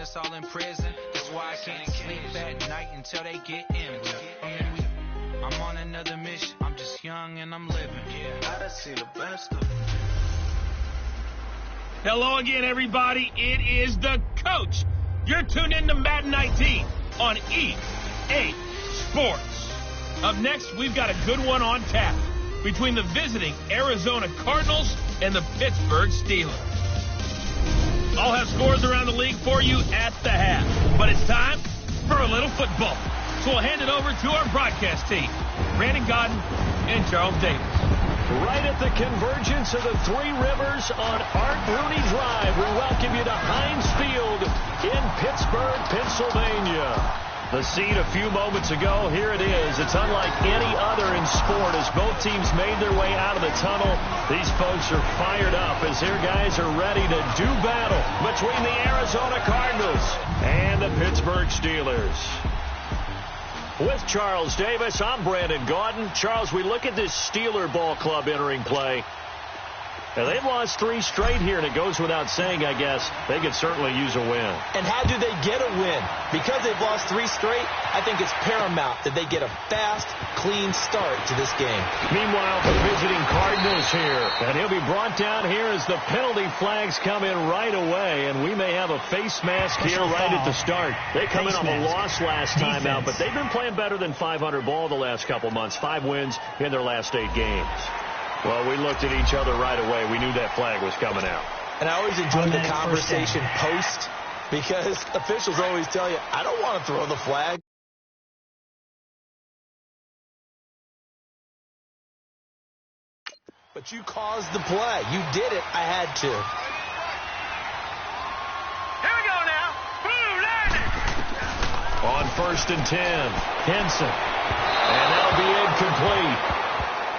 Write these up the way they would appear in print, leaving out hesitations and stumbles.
us all in prison. That's why I can't sleep at night until they get in. I'm on another mission. I'm just young and I'm living. Gotta see the best of it. Hello again, everybody. It is the coach. You're tuned in to Madden 19 on EA Sports. Up next, we've got a good one on tap between the visiting Arizona Cardinals and the Pittsburgh Steelers. I'll have scores around the league for you at the half. But it's time for a little football. So we'll hand it over to our broadcast team, Brandon Godden and Charles Davis. Right at the convergence of the Three Rivers on Art Rooney Drive, we welcome you to Heinz Field in Pittsburgh, Pennsylvania. The scene a few moments ago, here it is. It's unlike any other in sport as both teams made their way out of the tunnel. These folks are fired up as their guys are ready to do battle between the Arizona Cardinals and the Pittsburgh Steelers. With Charles Davis, I'm Brandon Gaudin. Charles, we look at this Steeler ball club entering play. Now, they've lost 3 straight here, and it goes without saying, I guess, they could certainly use a win. And how do they get a win? Because they've lost 3 straight, I think it's paramount that they get a fast, clean start to this game. Meanwhile, the visiting Cardinals here, and he'll be brought down here as the penalty flags come in right away, and we may have a face mask here right at the start. They come in on a loss last time out, but they've been playing better than 500 ball the last couple months. 5 wins in their last 8 games. Well, we looked at each other right away. We knew that flag was coming out. And I always enjoy the conversation post because officials always tell you, I don't want to throw the flag. But you caused the play. You did it. I had to. Here we go now. Blue, on 1st and 10, Henson. And that'll be incomplete.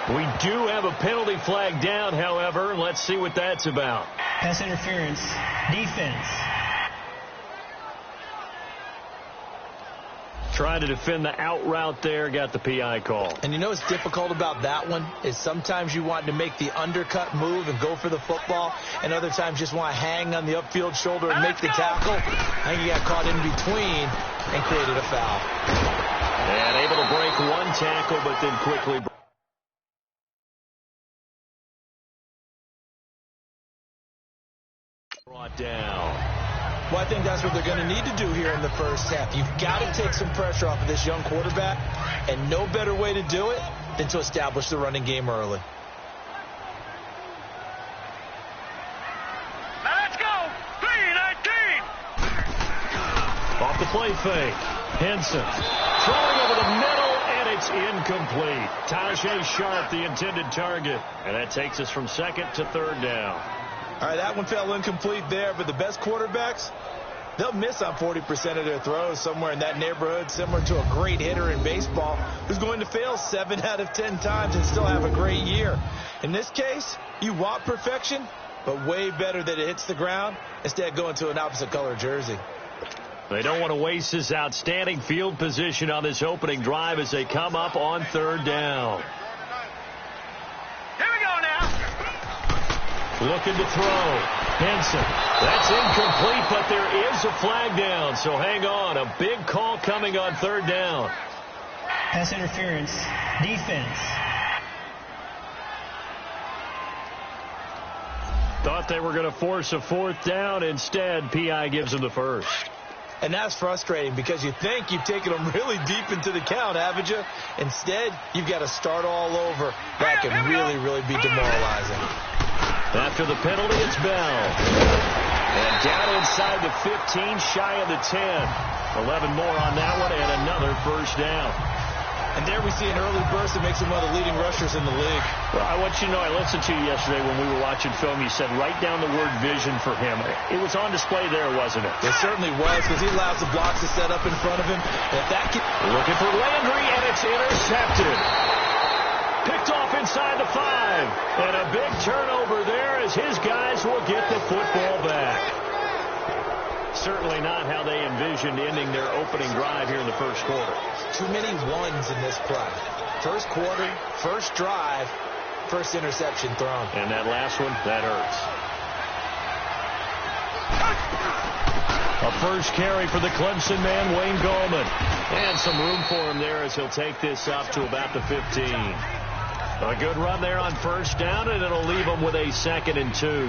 We do have a penalty flag down, however. Let's see what that's about. Pass interference. Defense. Trying to defend the out route there. Got the PI call. And you know what's difficult about that one is sometimes you want to make the undercut move and go for the football, and other times just want to hang on the upfield shoulder and make the tackle. I think he got caught in between and created a foul. And able to break one tackle, but then quickly brought down. Well, I think that's what they're going to need to do here in the first half. You've got to take some pressure off of this young quarterback, and no better way to do it than to establish the running game early. let's go. 3-19. Off the play fake. Henson throwing over the middle, and it's incomplete. Tajay Sharp, the intended target. And that takes us from 2nd to 3rd down. All right, that one fell incomplete there, but the best quarterbacks, they'll miss on 40% of their throws, somewhere in that neighborhood, similar to a great hitter in baseball who's going to fail 7 out of 10 times and still have a great year. In this case, you want perfection, but way better that it hits the ground instead of going to an opposite color jersey. They don't want to waste this outstanding field position on this opening drive as they come up on 3rd down. Here we go now. Looking to throw. Henson. That's incomplete, but there is a flag down, so hang on. A big call coming on 3rd down. Pass interference. Defense. Thought they were going to force a 4th down. Instead, PI gives them the first. And that's frustrating because you think you've taken them really deep into the count, haven't you? Instead, you've got to start all over. That can really, really be demoralizing. After the penalty, it's Bell. And down inside the 15, shy of the 10. 11 more on that one, and another first down. And there we see an early burst that makes him one of the leading rushers in the league. Well, I want you to know, I listened to you yesterday when we were watching film. You said write down the word vision for him. It was on display there, wasn't it? It certainly was, because he allows the blocks to set up in front of him. If that can... Looking for Landry, and it's intercepted. Picked off inside the 5. And a big turnover there as his guys will get the football back. Certainly not how they envisioned ending their opening drive here in the first quarter. Too many ones in this play. First quarter, first drive, first interception thrown. And that last one, that hurts. A first carry for the Clemson man, Wayne Gallman. And some room for him there as he'll take this up to about the 15. A good run there on first down, and it'll leave him with a 2nd and 2.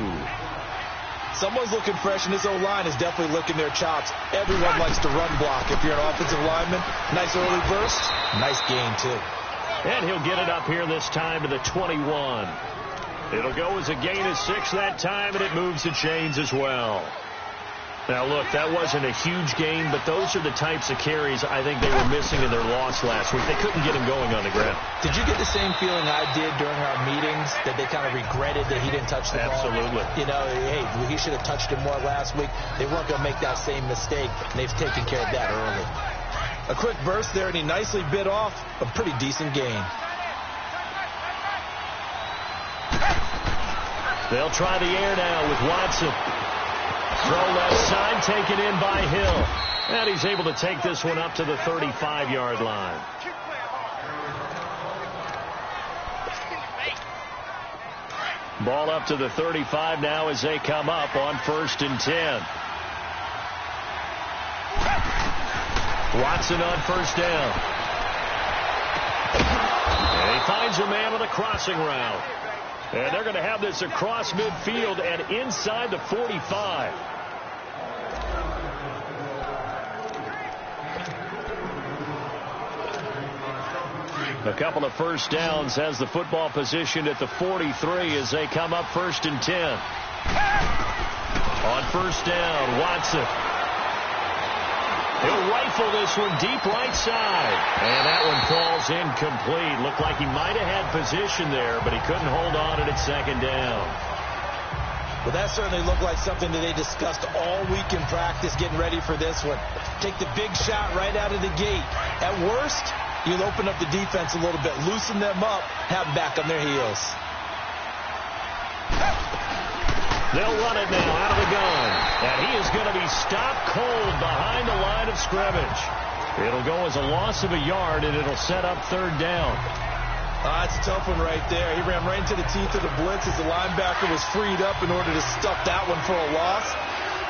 Someone's looking fresh, and this O-line is definitely licking their chops. Everyone likes to run block. If you're an offensive lineman, nice early burst, nice gain, too. And he'll get it up here this time to the 21. It'll go as a gain of 6 that time, and it moves the chains as well. Now, look, that wasn't a huge gain, but those are the types of carries I think they were missing in their loss last week. They couldn't get him going on the ground. Did you get the same feeling I did during our meetings, that they kind of regretted that he didn't touch the ball? Absolutely. You know, hey, he should have touched it more last week. They weren't going to make that same mistake, and they've taken care of that early. A quick burst there, and he nicely bit off a pretty decent gain. They'll try the air now with Watson. Throw left side, taken in by Hill. And he's able to take this one up to the 35-yard line. Ball up to the 35 now as they come up on 1st and 10. Watson on first down. And he finds a man on a crossing route. And they're going to have this across midfield and inside the 45. A couple of first downs has the football positioned at the 43 as they come up 1st and 10. On first down, Watson. He'll rifle this one deep right side. And that one falls incomplete. Looked like he might have had position there, but he couldn't hold on at 2nd down. Well, that certainly looked like something that they discussed all week in practice, getting ready for this one. Take the big shot right out of the gate. At worst, you'll open up the defense a little bit, loosen them up, have them back on their heels. They'll run it now out of the gun. And he is going to be stopped cold behind the line of scrimmage. It'll go as a loss of a yard, and it'll set up 3rd down. That's a tough one right there. He ran right into the teeth of the blitz as the linebacker was freed up in order to stuff that one for a loss.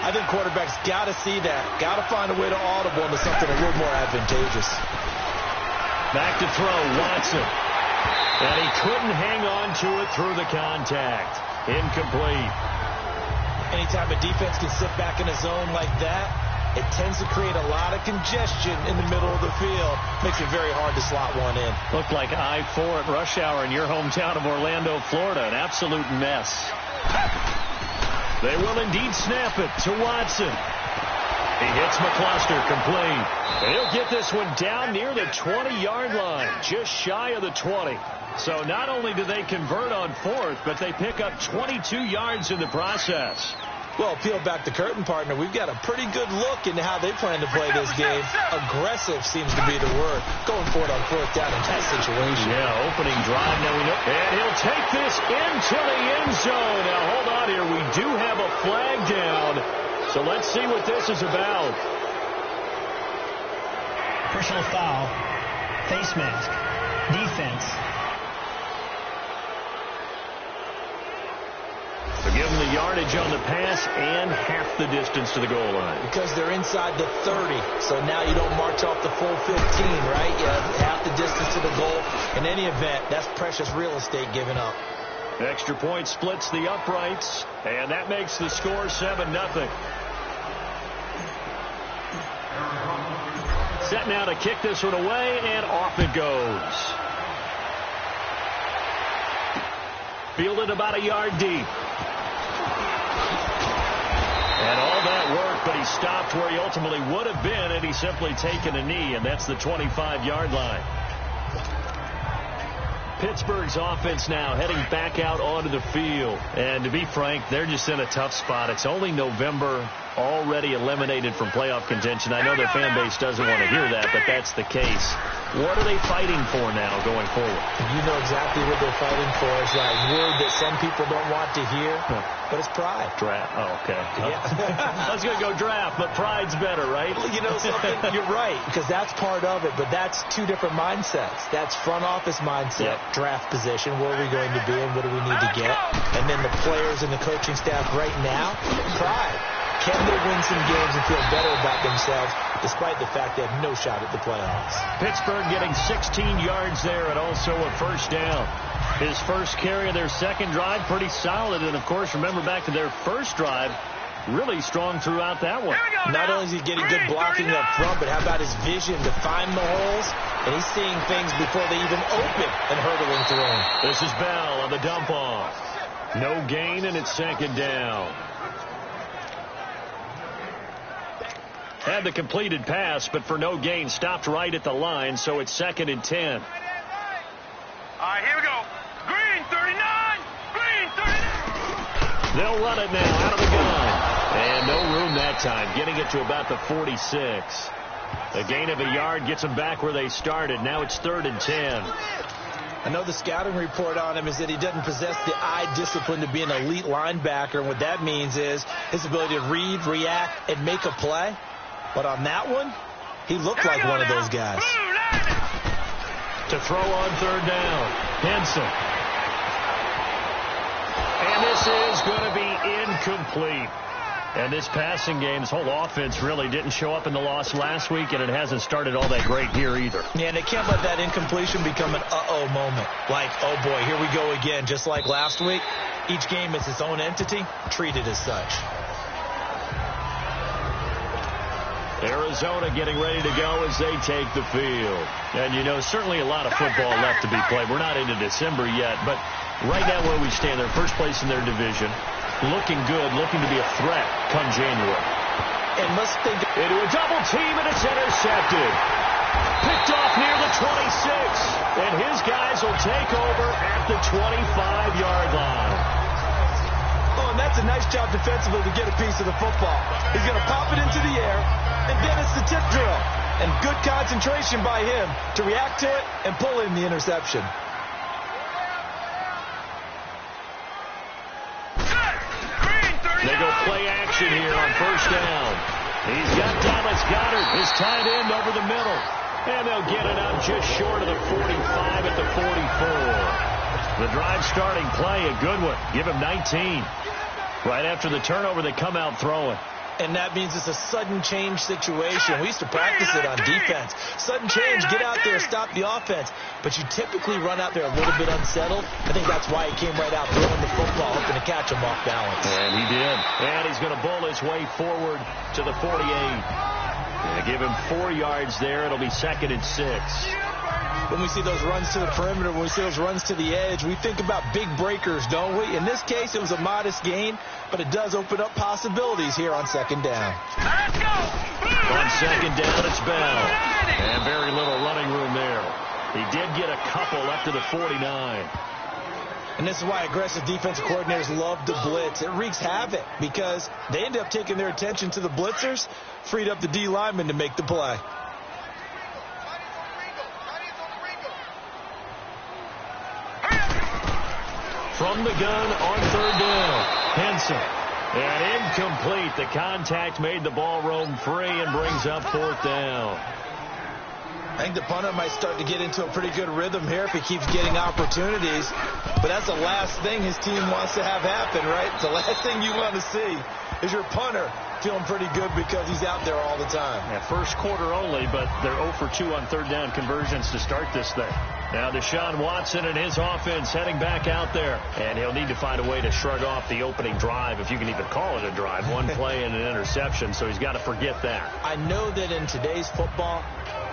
I think quarterbacks got to see that. Got to find a way to audible into something a little more advantageous. Back to throw, Watson. And he couldn't hang on to it through the contact. Incomplete. Anytime a defense can sit back in a zone like that, it tends to create a lot of congestion in the middle of the field. Makes it very hard to slot one in. Looked like I-4 at rush hour in your hometown of Orlando, Florida. An absolute mess. They will indeed snap it to Watson. He hits McCluster, complete. And he'll get this one down near the 20-yard line, just shy of the 20. So not only do they convert on 4th, but they pick up 22 yards in the process. Well, peel back the curtain, partner. We've got a pretty good look into how they plan to play this game. Aggressive seems to be the word. Going for it on 4th down in that situation. Yeah, opening drive. Now we know. And he'll take this into the end zone. Now, hold on here. We do have a flag down. So let's see what this is about. Personal foul. Face mask. Defense. So give them the yardage on the pass and half the distance to the goal line. Because they're inside the 30, so now you don't march off the full 15, right? You have half the distance to the goal. In any event, that's precious real estate given up. Extra point splits the uprights, and that makes the score 7-0. Set now to kick this one away, and off it goes. Fielded about a yard deep. And all that work, but he stopped where he ultimately would have been had he simply taken a knee, and that's the 25-yard line. Pittsburgh's offense now heading back out onto the field. And to be frank, they're just in a tough spot. It's only November, already eliminated from playoff contention. I know their fan base doesn't want to hear that, but that's the case. What are they fighting for now going forward? You know exactly what they're fighting for. It's that word that some people don't want to hear, but it's pride. Draft. Oh, okay. Yeah. I was going to go draft, but pride's better, right? Well, you know something? You're right, because that's part of it, but that's two different mindsets. That's front office mindset, draft position, where are we going to be and what do we need to get? And then the players and the coaching staff right now, pride. Can they win some games and feel better about themselves despite the fact they have no shot at the playoffs? Pittsburgh getting 16 yards there and also a first down. His first carry of their second drive, pretty solid. And, of course, remember back to their first drive, really strong throughout that one. Not only is he getting good blocking up front, but how about his vision to find the holes? And he's seeing things before they even open and hurdling through them. This is Bell on the dump off. No gain, and it's second down. Had the completed pass, but for no gain, stopped right at the line, so it's 2nd and 10. All right, here we go. Green 39. Green 39. They'll run it now out of the gun. And no room that time, getting it to about the 46. A gain of a yard gets them back where they started. Now it's 3rd and 10. I know the scouting report on him is that he doesn't possess the eye discipline to be an elite linebacker. And what that means is his ability to read, react, and make a play. But on that one, he looked like one of those guys. To throw on 3rd down, Henson. And this is going to be incomplete. And this passing game, this whole offense really didn't show up in the loss last week, and it hasn't started all that great here either. Yeah, and they can't let that incompletion become an uh-oh moment. Like, oh boy, here we go again. Just like last week, each game is its own entity, treated as such. Arizona getting ready to go as they take the field. And, you know, certainly a lot of football left to be played. We're not into December yet, but right now where we stand, they're first place in their division. Looking good, looking to be a threat come January. And let's think into a double team, and it's intercepted. Picked off near the 26. And his guys will take over at the 25-yard line. Oh, and that's a nice job defensively to get a piece of the football. He's going to pop it into the air, and then it's the tip drill. And good concentration by him to react to it and pull in the interception. They go play action here on first down. He's got Dallas Goedert, his tight end, over the middle. And they'll get it up just short of the 45 at the 44. The drive starting play, a good one. Give him 19. Right after the turnover, they come out throwing. And that means it's a sudden change situation. We used to practice it on defense. Sudden change, get out there, stop the offense. But you typically run out there a little bit unsettled. I think that's why he came right out throwing the football, hoping to catch him off balance. And he did. And he's going to bull his way forward to the 48. And give him 4 yards there. It'll be 2nd and 6. When we see those runs to the perimeter, when we see those runs to the edge, we think about big breakers, don't we? In this case, it was a modest gain, but it does open up possibilities here on 2nd down. Let's go. On 2nd down, it's Bell. And very little running room there. He did get a couple up to the 49. And this is why aggressive defensive coordinators love to blitz. It wreaks havoc because they end up taking their attention to the blitzers, freed up the D lineman to make the play. From the gun on 3rd down, Henson. And incomplete. The contact made the ball roam free and brings up 4th down. I think the punter might start to get into a pretty good rhythm here if he keeps getting opportunities. But that's the last thing his team wants to have happen, right? The last thing you want to see is your punter feeling pretty good because he's out there all the time. Yeah, first quarter only, but they're 0 for 2 on 3rd down conversions to start this thing. Now Deshaun Watson and his offense heading back out there. And he'll need to find a way to shrug off the opening drive, if you can even call it a drive. One play and an interception, so he's got to forget that. I know that in today's football,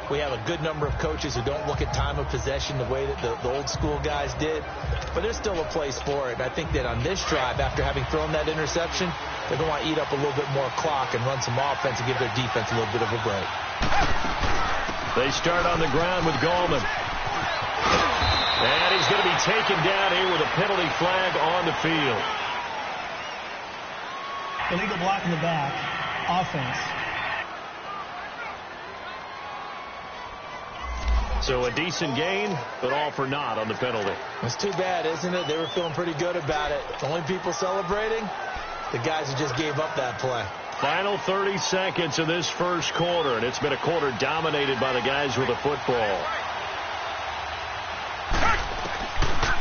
we have a good number of coaches who don't look at time of possession the way that the old school guys did. But there's still a place for it. And I think that on this drive, after having thrown that interception, they're going to want to eat up a little bit more clock and run some offense and give their defense a little bit of a break. They start on the ground with Gallman. And he's going to be taken down here with a penalty flag on the field. Illegal block in the back. Offense. So a decent gain, but all for naught on the penalty. It's too bad, isn't it? They were feeling pretty good about it. The only people celebrating, the guys who just gave up that play. Final 30 seconds of this first quarter, and it's been a quarter dominated by the guys with the football.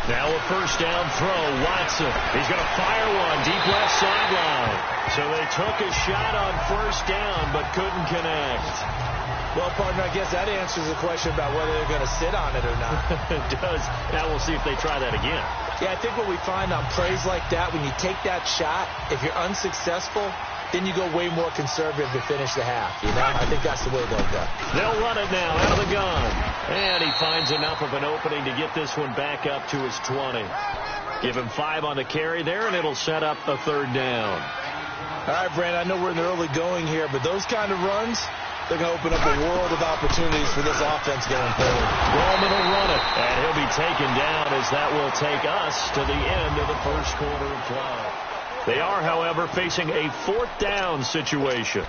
Now Now a first down throw. Watson. He's going to fire one deep left sideline. So they took a shot on first down but couldn't connect. Well, partner, I guess that answers the question about whether they're going to sit on it or not. It does. Now we'll see if they try that again. Yeah, I think what we find on plays like that, when you take that shot, if you're unsuccessful, then you go way more conservative to finish the half, you know? I think that's the way they'll go. They'll run it now out of the gun. And he finds enough of an opening to get this one back up to his 20. Give him 5 on the carry there, and it'll set up a third down. All right, Brandon, I know we're in the early going here, but those kind of runs, they're going to open up a world of opportunities for this offense going forward. Roman will run it, and he'll be taken down as that will take us to the end of the first quarter of play. They are, however, facing a fourth down situation.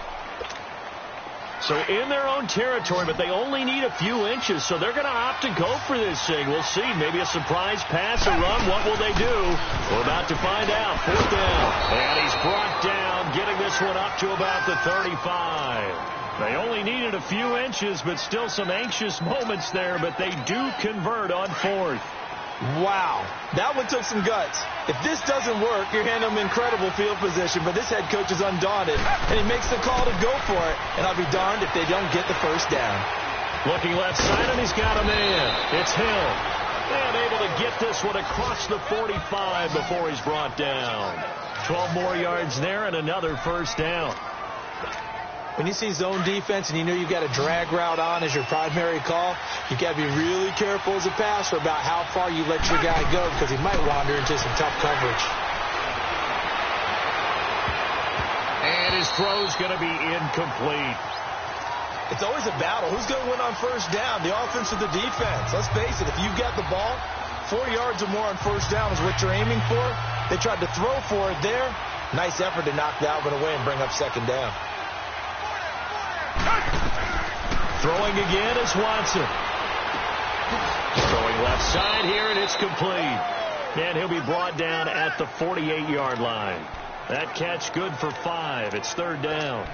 So in their own territory, but they only need a few inches, so they're going to opt to go for this thing. We'll see. Maybe a surprise pass, a run. What will they do? We're about to find out. Fourth down. And he's brought down, getting this one up to about the 35. They only needed a few inches, but still some anxious moments there, but they do convert on fourth. Wow, that one took some guts. If this doesn't work, you're handing them incredible field position, but this head coach is undaunted, and he makes the call to go for it, and I'll be darned if they don't get the first down. Looking left side, and he's got a man. It's Hill. And able to get this one across the 45 before he's brought down. 12 more yards there and another first down. When you see zone defense and you know you've got a drag route on as your primary call, you've got to be really careful as a passer about how far you let your guy go because he might wander into some tough coverage. And his throw's going to be incomplete. It's always a battle. Who's going to win on first down, the offense or the defense? Let's face it, if you've got the ball, 4 yards or more on first down is what you're aiming for. They tried to throw for it there. Nice effort to knock that one away and bring up second down. Throwing again is Watson. Throwing left side here, and it's complete. And he'll be brought down at the 48-yard line. That catch good for 5. It's third down.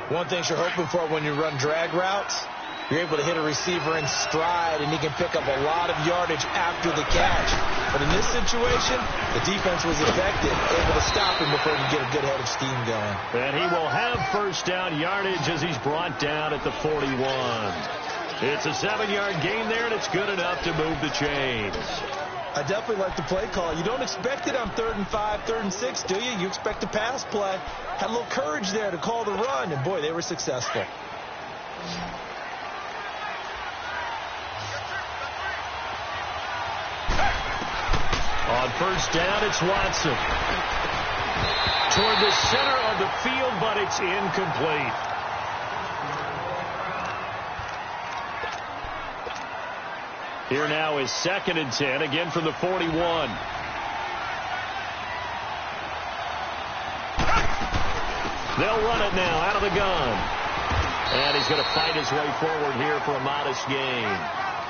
One thing you're hoping for when you run drag routes, you're able to hit a receiver in stride, and he can pick up a lot of yardage after the catch. But in this situation, the defense was effective, able to stop him before he could get a good head of steam going. And he will have first down yardage as he's brought down at the 41. It's a 7-yard gain there, and it's good enough to move the chains. I definitely like the play call. You don't expect it on 3rd and 5, 3rd and 6, do you? You expect a pass play. Had a little courage there to call the run, and boy, they were successful. On first down, it's Watson. Toward the center of the field, but it's incomplete. Here now is 2nd and 10, again from the 41. They'll run it now out of the gun. And he's going to fight his way forward here for a modest gain.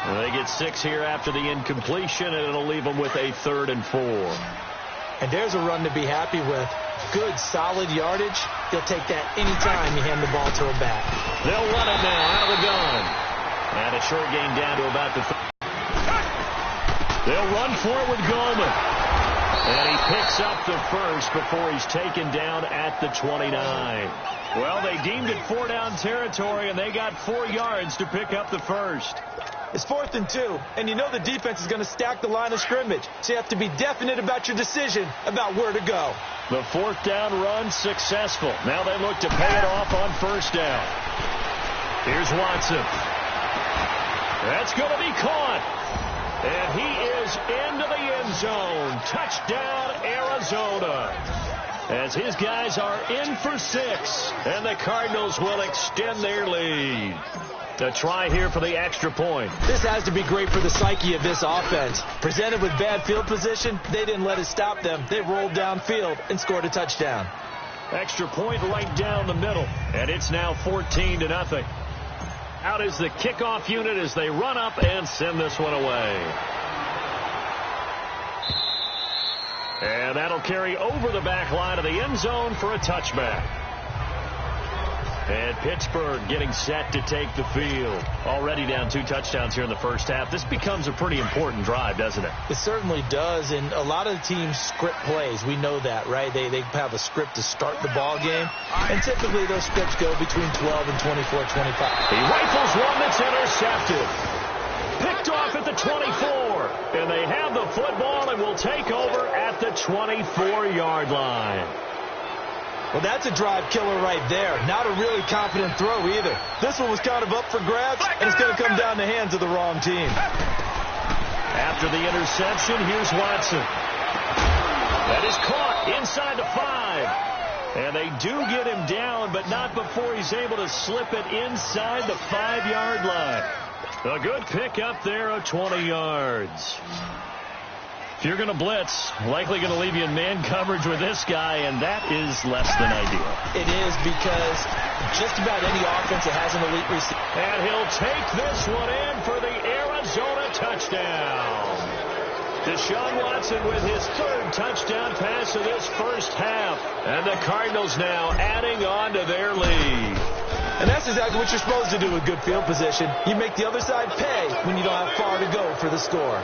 They get 6 here after the incompletion, and it'll leave them with a 3rd and 4. And there's a run to be happy with. Good, solid yardage. He'll take that anytime you hand the ball to him back. They'll run it now out of the gun. And a short gain down to about the 30. They'll run for it with Goldman. And he picks up the first before he's taken down at the 29. Well, they deemed it 4-down territory, and they got 4 yards to pick up the first. It's 4th and 2, and you know the defense is going to stack the line of scrimmage, so you have to be definite about your decision about where to go. The 4th down run successful. Now they look to pay it off on first down. Here's Watson. That's going to be caught. And he is into the end zone. Touchdown, Arizona. As his guys are in for 6, and the Cardinals will extend their lead. A try here for the extra point. This has to be great for the psyche of this offense. Presented with bad field position, they didn't let it stop them. They rolled downfield and scored a touchdown. Extra point right down the middle, and it's now 14-0. Out is the kickoff unit as they run up and send this one away. And that'll carry over the back line of the end zone for a touchback. And Pittsburgh getting set to take the field. Already down 2 touchdowns here in the first half. This becomes a pretty important drive, doesn't it? It certainly does, and a lot of the teams script plays. We know that, right? They have a script to start the ball game, and typically those scripts go between 12 and 24, 25. He rifles one that's intercepted. Picked off at the 24, and they have the football and will take over at the 24-yard line. Well, that's a drive killer right there. Not a really confident throw either. This one was kind of up for grabs, and it's going to come down the hands of the wrong team. After the interception, here's Watson. That is caught inside the 5. And they do get him down, but not before he's able to slip it inside the 5-yard line. A good pick up there of 20 yards. If you're going to blitz, likely going to leave you in man coverage with this guy, and that is less than ideal. It is, because just about any offense that has an elite receiver. And he'll take this one in for the Arizona touchdown. Deshaun Watson with his 3rd touchdown pass of this first half. And the Cardinals now adding on to their lead. And that's exactly what you're supposed to do with good field position. You make the other side pay when you don't have far to go for the score.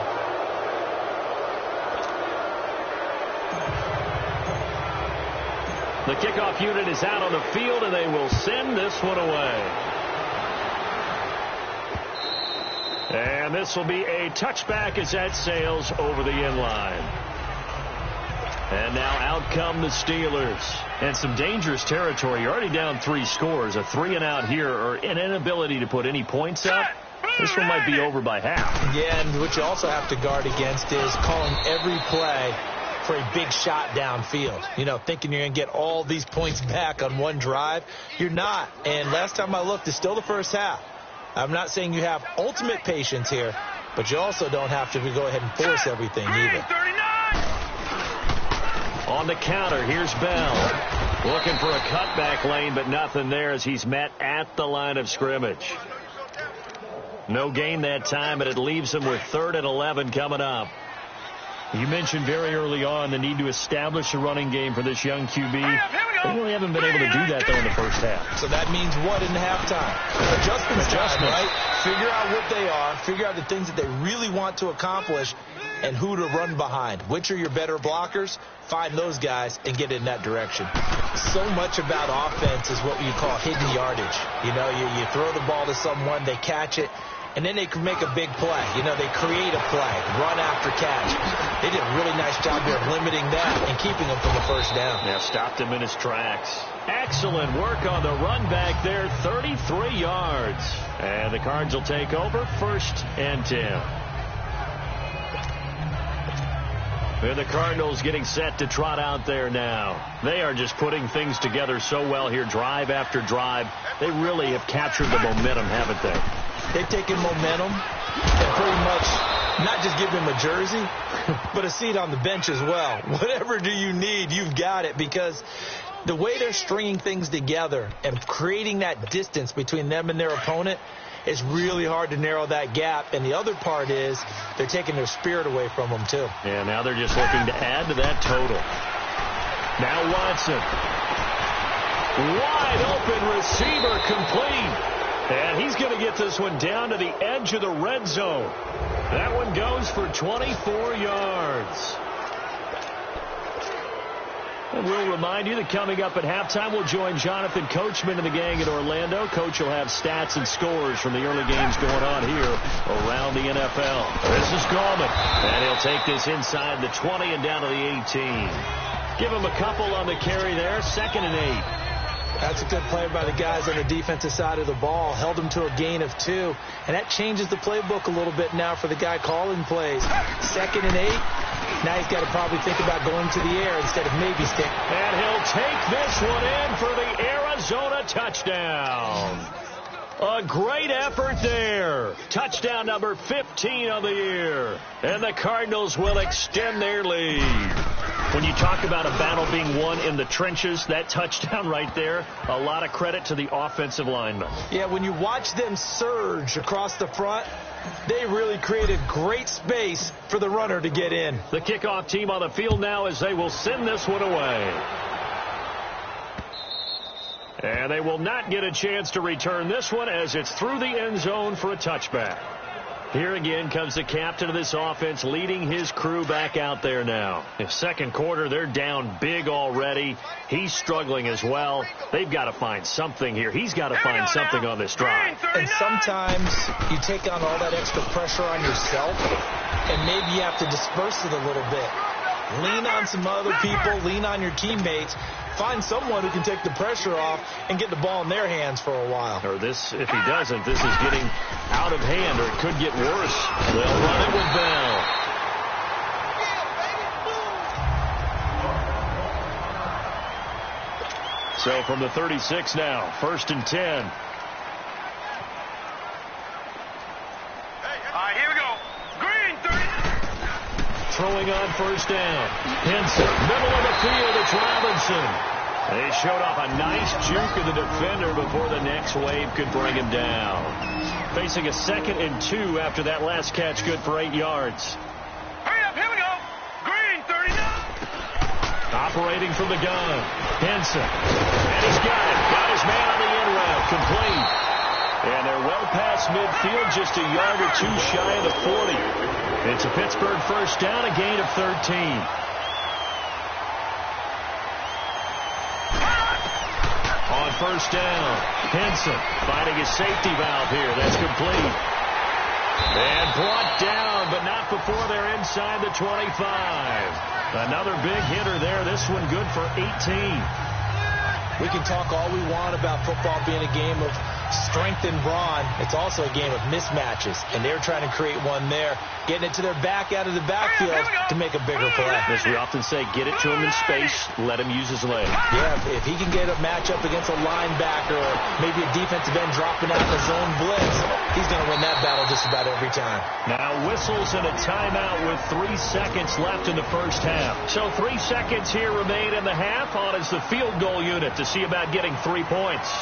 The kickoff unit is out on the field, and they will send this one away. And this will be a touchback as that sails over the end line. And now out come the Steelers. And some dangerous territory. You're already down 3 scores. A 3-and-out here, or an inability to put any points up. This one might be over by half. Yeah, and what you also have to guard against is calling every play for a big shot downfield. You know, thinking you're going to get all these points back on one drive. You're not. And last time I looked, it's still the first half. I'm not saying you have ultimate patience here, but you also don't have to go ahead and force everything either. On the counter, here's Bell. Looking for a cutback lane, but nothing there as he's met at the line of scrimmage. No gain that time, but it leaves him with 3rd and 11 coming up. You mentioned very early on the need to establish a running game for this young QB. They really haven't been able to do that, though, in the first half. So that means what in halftime? Adjustment, right? Figure out what they are. Figure out the things that they really want to accomplish and who to run behind. Which are your better blockers? Find those guys and get in that direction. So much about offense is what you call hidden yardage. You know, you throw the ball to someone, they catch it, and then they can make a big play. You know, they create a play, run after catch. They did a really nice job there of limiting that and keeping him from the first down. Yeah, stopped him in his tracks. Excellent work on the run back there, 33 yards. And the Cards will take over, 1st and 10. And the Cardinals getting set to trot out there now. They are just putting things together so well here, drive after drive. They really have captured the momentum, haven't they? They've taken momentum and pretty much not just give him a jersey, but a seat on the bench as well. Whatever do you need, you've got it, because the way they're stringing things together and creating that distance between them and their opponent, it's really hard to narrow that gap. And the other part is they're taking their spirit away from them, too. Yeah, now they're just looking to add to that total. Now Watson. Wide open receiver complete. And he's going to get this one down to the edge of the red zone. That one goes for 24 yards. And we'll remind you that coming up at halftime, we'll join Jonathan Coachman and the gang at Orlando. Coach will have stats and scores from the early games going on here around the NFL. This is Gallman, and he'll take this inside the 20 and down to the 18. Give him a couple on the carry there, 2nd and 8. That's a good play by the guys on the defensive side of the ball. Held him to a gain of 2. And that changes the playbook a little bit now for the guy calling plays. 2nd and 8. Now he's got to probably think about going to the air instead of maybe stick. And he'll take this one in for the Arizona touchdown. A great effort there. Touchdown number 15 of the year. And the Cardinals will extend their lead. When you talk about a battle being won in the trenches, that touchdown right there, a lot of credit to the offensive linemen. Yeah, when you watch them surge across the front, they really created great space for the runner to get in. The kickoff team on the field now as they will send this one away. And they will not get a chance to return this one as it's through the end zone for a touchback. Here again comes the captain of this offense leading his crew back out there now. In second quarter, they're down big already. He's struggling as well. They've got to find something here. He's got to find something on this drive. And sometimes you take on all that extra pressure on yourself, and maybe you have to disperse it a little bit. Lean on some other people, lean on your teammates. Find someone who can take the pressure off and get the ball in their hands for a while. Or this, if he doesn't, this is getting out of hand, or it could get worse. They'll run it with Bell. So from the 36 now, 1st and 10. Throwing on first down. Henson, middle of the field, it's Robinson. They showed off a nice juke of the defender before the next wave could bring him down. Facing a 2nd and 2 after that last catch, good for 8 yards. Hurry up, here we go. Green, 39. Operating from the gun. Henson. And he's got it. Got his man on the end route. Complete. And they're well past midfield, just a yard or two shy of the 40. It's a Pittsburgh first down, a gain of 13. On first down, Henson finding his safety valve here. That's complete. And brought down, but not before they're inside the 25. Another big hitter there. This one good for 18. We can talk all we want about football being a game of strength and brawn. It's also a game of mismatches, and they're trying to create one there, getting it to their back out of the backfield to make a bigger play. As we often say, get it to him in space, let him use his leg. Yeah, if he can get a matchup against a linebacker or maybe a defensive end dropping out in the zone blitz, he's going to win that battle just about every time. Now whistles and a timeout with 3 seconds left in the first half. So 3 seconds here remain in the half. On is the field goal unit to see about getting 3 points.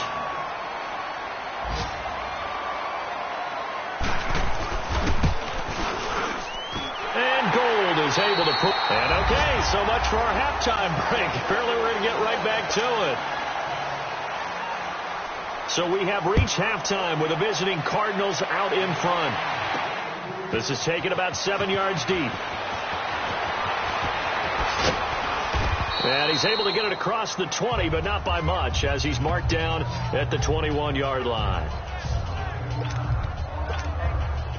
Is able to put. And okay, so much for our halftime break. Apparently we're going to get right back to it. So we have reached halftime with the visiting Cardinals out in front. This is taken about 7 yards deep. And he's able to get it across the 20, but not by much, as he's marked down at the 21-yard line.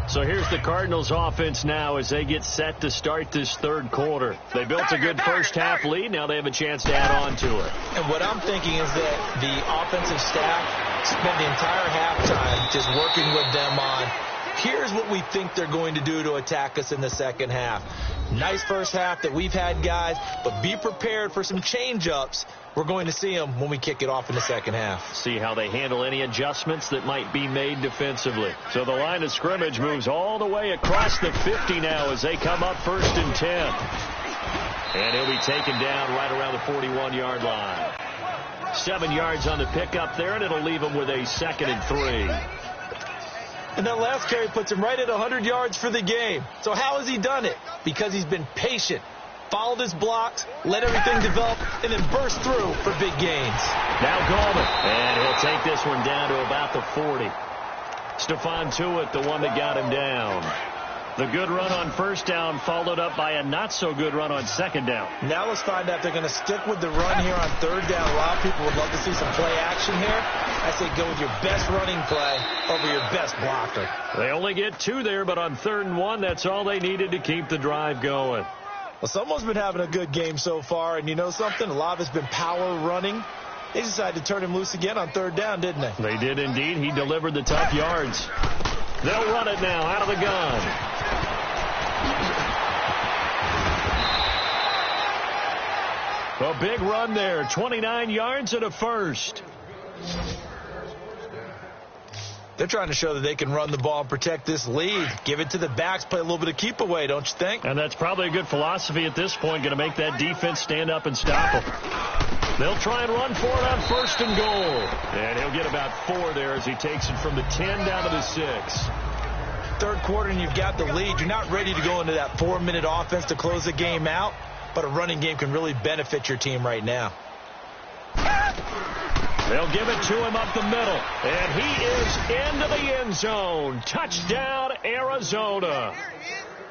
So here's the Cardinals offense now as they get set to start this third quarter. They built a good first half lead. Now they have a chance to add on to it. And what I'm thinking is that the offensive staff spent the entire halftime just working with them on, here's what we think they're going to do to attack us in the second half. Nice first half that we've had, guys, but be prepared for some change-ups. We're going to see them when we kick it off in the second half. See how they handle any adjustments that might be made defensively. So the line of scrimmage moves all the way across the 50 now as they come up 1st and 10. And he'll be taken down right around the 41-yard line. 7 yards on the pickup there, and it'll leave him with a 2nd and 3. And that last carry puts him right at 100 yards for the game. So how has he done it? Because he's been patient, followed his blocks, let everything develop, and then burst through for big gains. Now Gallman, and he'll take this one down to about the 40. Stephon Tuitt, the one that got him down. The good run on first down followed up by a not-so-good run on second down. Now let's find out if they're going to stick with the run here on third down. A lot of people would love to see some play action here. I say go with your best running play over your best blocker. They only get 2 there, but on 3rd and 1, that's all they needed to keep the drive going. Well, someone's been having a good game so far, and you know something? A lot of it's been power running. They decided to turn him loose again on 3rd down, didn't they? They did indeed. He delivered the tough yards. They'll run it now out of the gun. A big run there, 29 yards and a first. They're trying to show that they can run the ball and protect this lead. Give it to the backs, play a little bit of keep away, don't you think? And that's probably a good philosophy at this point, going to make that defense stand up and stop them. They'll try and run for it on 1st and goal. And he'll get about 4 there as he takes it from the 10 down to the 6. Third quarter and you've got the lead. You're not ready to go into that 4-minute offense to close the game out, but a running game can really benefit your team right now. They'll give it to him up the middle. And he is into the end zone. Touchdown, Arizona.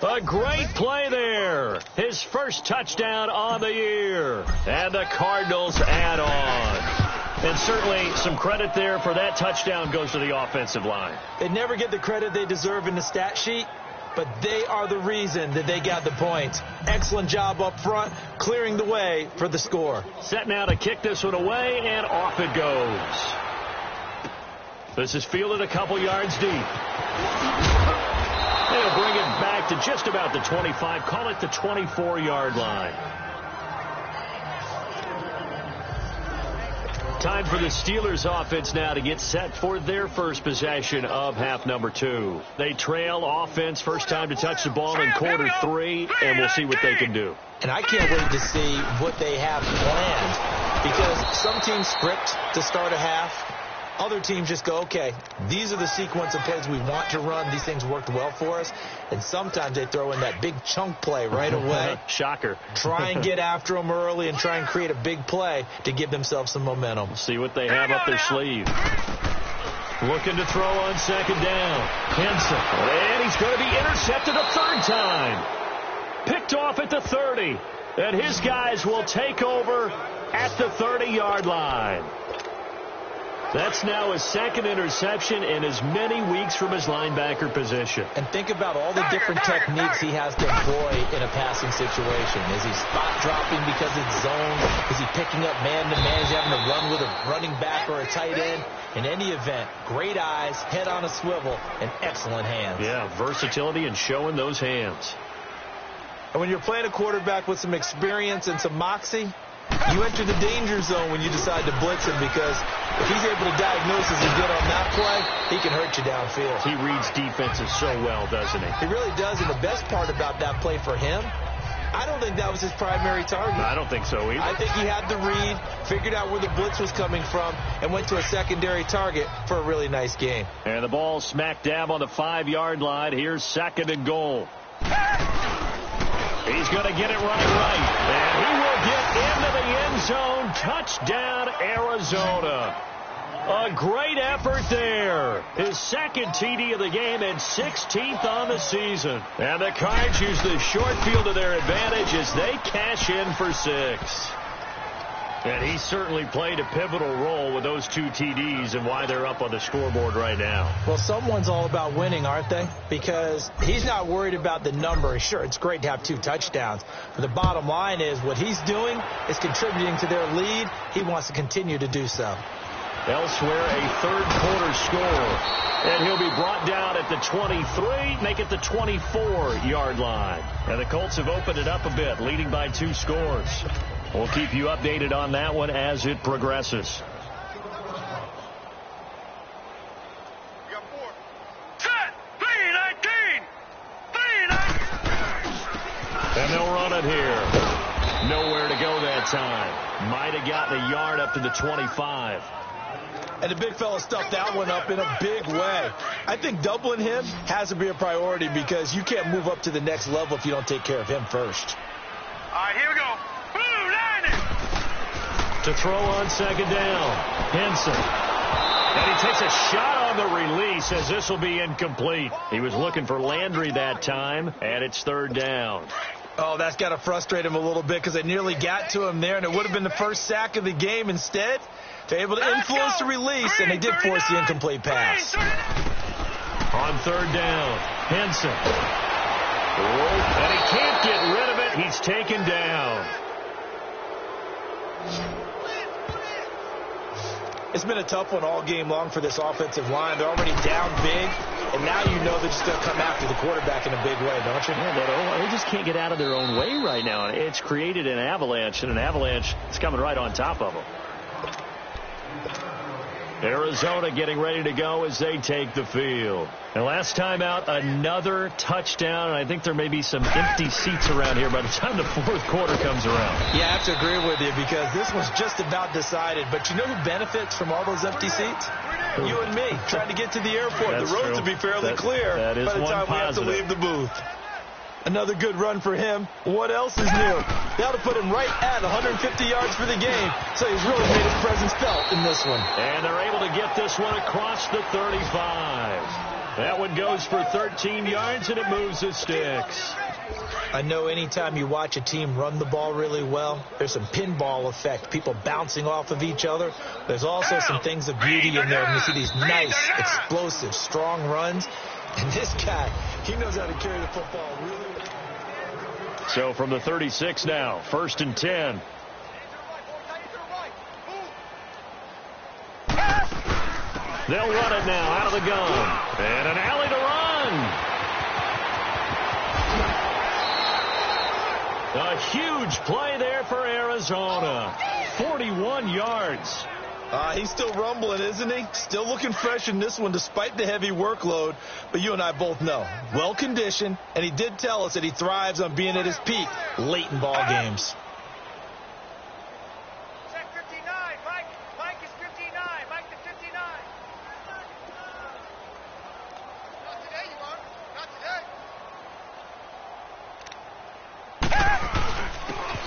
A great play there. His first touchdown on the year. And the Cardinals add on. And certainly some credit there for that touchdown goes to the offensive line. They never get the credit they deserve in the stat sheet, but they are the reason that they got the points. Excellent job up front, clearing the way for the score. Set now to kick this one away, and off it goes. This is fielded a couple yards deep. They'll bring it back to just about the 25. Call it the 24-yard line. Time for the Steelers offense now to get set for their first possession of half number 2. They trail offense first time to touch the ball in quarter 3, and we'll see what they can do. And I can't wait to see what they have planned, because some teams script to start a half. Other teams just go, okay, these are the sequence of plays we want to run. These things worked well for us. And sometimes they throw in that big chunk play right away. Shocker. Try and get after them early and try and create a big play to give themselves some momentum. See what they have up their sleeve. Looking to throw on second down. Henson. And he's going to be intercepted a third time. Picked off at the 30. And his guys will take over at the 30-yard line. That's now his second interception in as many weeks from his linebacker position. And think about all the different techniques he has to employ in a passing situation. Is he spot dropping because it's zone? Is he picking up man-to-man? Is he having to run with a running back or a tight end? In any event, great eyes, head on a swivel, and excellent hands. Yeah, versatility and showing those hands. And when you're playing a quarterback with some experience and some moxie, you enter the danger zone when you decide to blitz him, because if he's able to diagnose as he did on that play, he can hurt you downfield. He reads defenses so well, doesn't he? He really does, and the best part about that play for him, I don't think that was his primary target. I don't think so either. I think he had the read, figured out where the blitz was coming from, and went to a secondary target for a really nice game. And the ball smack dab on the 5-yard line. Here's second and goal. He's going to get it right. And he will get into the end zone. Touchdown, Arizona. A great effort there. His second TD of the game and 16th on the season. And the Cards use the short field to their advantage as they cash in for 6. And he certainly played a pivotal role with those 2 TDs and why they're up on the scoreboard right now. Well, someone's all about winning, aren't they? Because he's not worried about the number. Sure, it's great to have 2 touchdowns. But the bottom line is what he's doing is contributing to their lead. He wants to continue to do so. Elsewhere, a third-quarter score. And he'll be brought down at the 23, make it the 24-yard line. And the Colts have opened it up a bit, leading by 2 scores. We'll keep you updated on that one as it progresses. And they'll run it here. Nowhere to go that time. Might have gotten a yard up to the 25. And the big fella stuffed that one up in a big way. I think doubling him has to be a priority, because you can't move up to the next level if you don't take care of him first. All right, here we go. To throw on second down, Henson. And he takes a shot on the release as this will be incomplete. He was looking for Landry that time, and it's third down. Oh, that's got to frustrate him a little bit, because they nearly got to him there, and it would have been the first sack of the game. Instead, they're able to influence the release, and they did force the incomplete pass. On third down, Henson. And he can't get rid of it. He's taken down. It's been a tough one all game long for this offensive line. They're already down big, and now you know they're just going to come after the quarterback in a big way, don't you? Yeah, they just can't get out of their own way right now. It's created an avalanche, and an avalanche is coming right on top of them. Arizona getting ready to go as they take the field. And last time out, another touchdown. And I think there may be some empty seats around here by the time the fourth quarter comes around. Yeah, I have to agree with you, because this was just about decided. But you know who benefits from all those empty seats? You and me, trying to get to the airport. That's the roads true. will be fairly clear that is by the time one we have to positive. leave the booth. Another good run for him. What else is new? That'll put him right at 150 yards for the game. So he's really made his presence felt in this one. And they're able to get this one across the 35. That one goes for 13 yards, and it moves the sticks. I know anytime you watch a team run the ball really well, there's some pinball effect, people bouncing off of each other. There's also some things of beauty in there when you see these nice, explosive, strong runs. And this guy, he knows how to carry the football really well. So from the 36 now, 1st and 10. They'll run it now out of the gun. And an alley to run. A huge play there for Arizona. 41 yards. He's still rumbling, isn't he? Still looking fresh in this one despite the heavy workload. But you and I both know, well-conditioned, and he did tell us that he thrives on being at his peak late in ball games. Check 59, Mike. Mike is 59. Mike to 59. Not today, you are. Not today.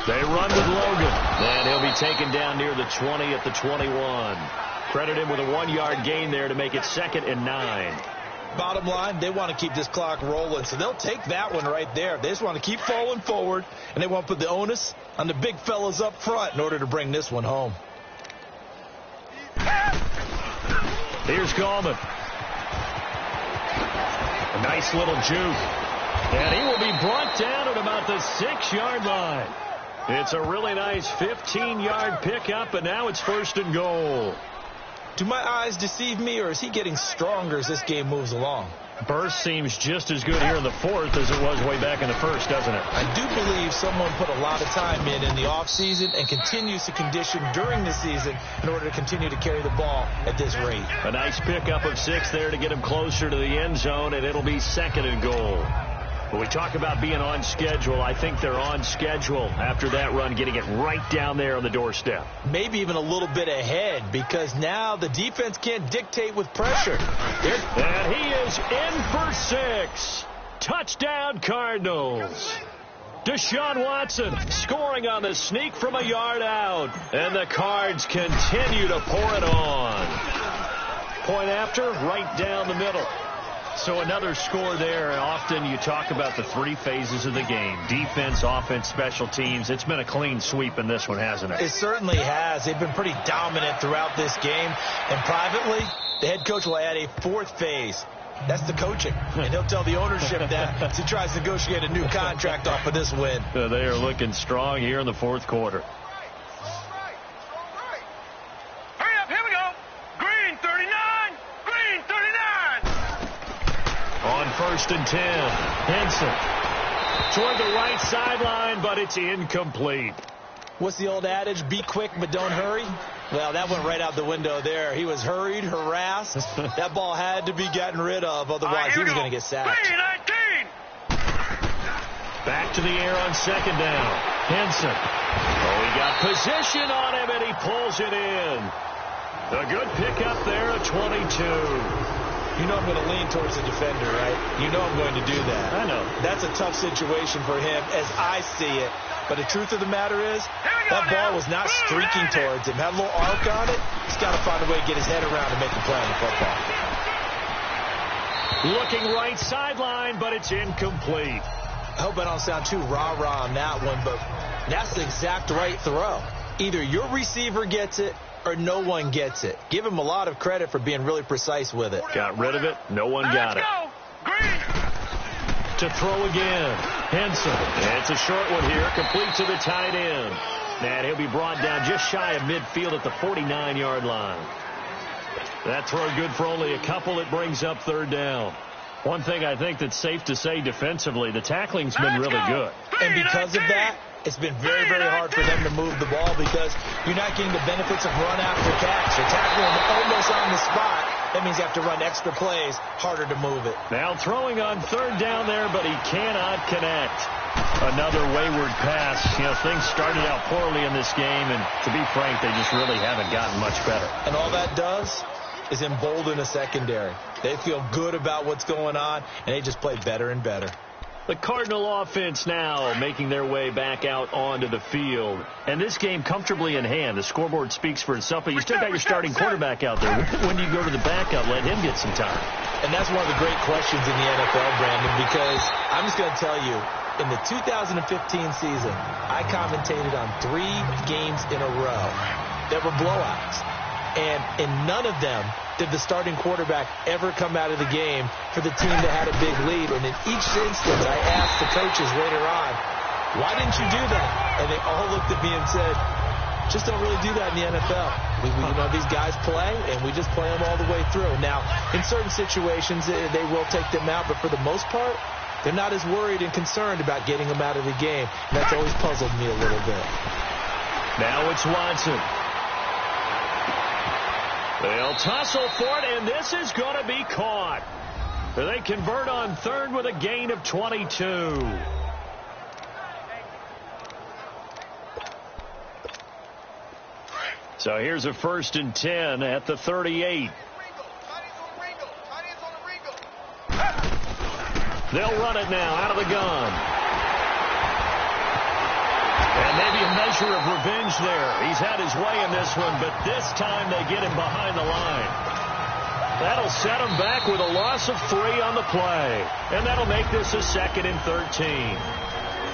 They run with Logan. And he'll be taken down near the 20 at the 21. Credit him with a 1-yard gain there to make it 2nd and 9. Bottom line, they want to keep this clock rolling, so they'll take that one right there. They just want to keep falling forward, and they want to put the onus on the big fellas up front in order to bring this one home. Here's Gallman. A nice little juke. And he will be brought down at about the 6-yard line. It's a really nice 15-yard pickup, and now it's 1st and goal. Do my eyes deceive me, or is he getting stronger as this game moves along? Burst seems just as good here in the 4th as it was way back in the 1st, doesn't it? I do believe someone put a lot of time in the offseason and continues to condition during the season in order to continue to carry the ball at this rate. A nice pickup of 6 there to get him closer to the end zone, and it'll be 2nd and goal. When we talk about being on schedule, I think they're on schedule after that run, getting it right down there on the doorstep. Maybe even a little bit ahead, because now the defense can't dictate with pressure. And he is in for 6. Touchdown, Cardinals. Deshaun Watson scoring on the sneak from a yard out. And the Cards continue to pour it on. Point after, right down the middle. So another score there. Often you talk about the 3 phases of the game. Defense, offense, special teams. It's been a clean sweep in this one, hasn't it? It certainly has. They've been pretty dominant throughout this game. And privately, the head coach will add a 4th phase. That's the coaching. And he'll tell the ownership that as he tries to negotiate a new contract off of this win. They are looking strong here in the 4th quarter. Hurry up, here we go. Green 39. Green 39. On 1st and 10, Henson toward the right sideline, but it's incomplete. What's the old adage? Be quick, but don't hurry. Well, that went right out the window there. He was hurried, harassed. That ball had to be gotten rid of, otherwise he was going to get sacked. 19. Back to the air on 2nd down. Henson. Oh, he got position on him, and he pulls it in. A good pickup there at 22. You know I'm going to lean towards the defender, right? You know I'm going to do that. I know. That's a tough situation for him as I see it. But the truth of the matter is, that ball was not streaking towards him. Had a little arc on it. He's got to find a way to get his head around and make a play on the football. Looking right sideline, but it's incomplete. I hope I don't sound too rah-rah on that one, but that's the exact right throw. Either your receiver gets it or no one gets it. Give him a lot of credit for being really precise with it. Got rid of it. No one got it. Green. To throw again. Henson. And it's a short one here. Complete to the tight end. And he'll be brought down just shy of midfield at the 49-yard line. That throw good for only a couple. It brings up 3rd down. One thing I think that's safe to say defensively, the tackling's been really good. And because of that, it's been very, very hard for them to move the ball because you're not getting the benefits of run after catch. You're tackling almost on the spot. That means you have to run extra plays, harder to move it. Now throwing on 3rd down there, but he cannot connect. Another wayward pass. You know, things started out poorly in this game, and to be frank, they just really haven't gotten much better. And all that does is embolden a secondary. They feel good about what's going on, and they just play better and better. The Cardinal offense now making their way back out onto the field. And this game comfortably in hand. The scoreboard speaks for itself, but you still got your starting quarterback out there. When do you go to the backup, let him get some time? And that's one of the great questions in the NFL, Brandon, because I'm just going to tell you, in the 2015 season, I commentated on 3 games in a row that were blowouts. And in none of them did the starting quarterback ever come out of the game for the team that had a big lead. And in each instance, I asked the coaches later on, why didn't you do that? And they all looked at me and said, just don't really do that in the NFL. These guys play, and we just play them all the way through. Now, in certain situations, they will take them out, but for the most part, they're not as worried and concerned about getting them out of the game. And that's always puzzled me a little bit. Now it's Watson. They'll tussle for it, and this is going to be caught. They convert on third with a gain of 22. So here's a 1st and 10 at the 38. They'll run it now out of the gun. And maybe a measure of revenge there. He's had his way in this one, but this time they get him behind the line. That'll set him back with a loss of 3 on the play. And that'll make this a 2nd and 13.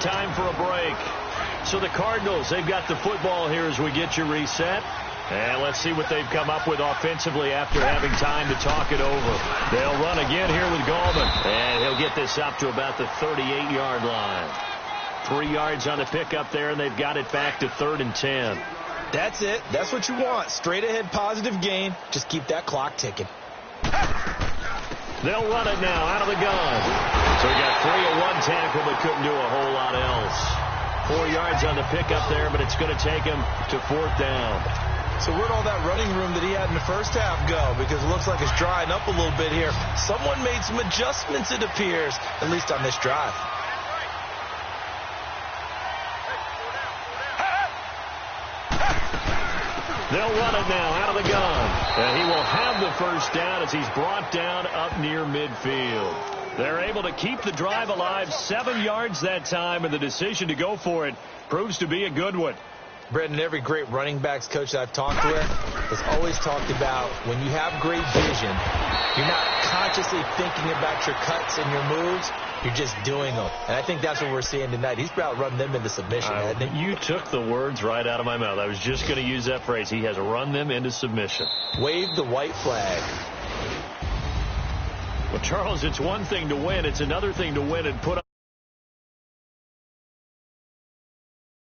Time for a break. So the Cardinals, they've got the football here as we get you reset. And let's see what they've come up with offensively after having time to talk it over. They'll run again here with Gallman. And he'll get this up to about the 38-yard line. 3 yards on the pickup there, and they've got it back to 3rd and 10. That's it. That's what you want. Straight ahead positive gain. Just keep that clock ticking. They'll run it now out of the gun. So we got 3 at one tackle, but couldn't do a whole lot else. 4 yards on the pickup there, but it's going to take him to 4th down. So where'd all that running room that he had in the first half go? Because it looks like it's drying up a little bit here. Someone made some adjustments, it appears, at least on this drive. They'll run it now out of the gun. And he will have the 1st down as he's brought down up near midfield. They're able to keep the drive alive, 7 yards that time, and the decision to go for it proves to be a good one. Brendan, every great running backs coach that I've talked with has always talked about when you have great vision, you're not consciously thinking about your cuts and your moves. You're just doing them. And I think that's what we're seeing tonight. He's about run them into submission, hasn't he? You took the words right out of my mouth. I was just going to use that phrase. He has run them into submission. Wave the white flag. Well, Charles, it's one thing to win. It's another thing to win and put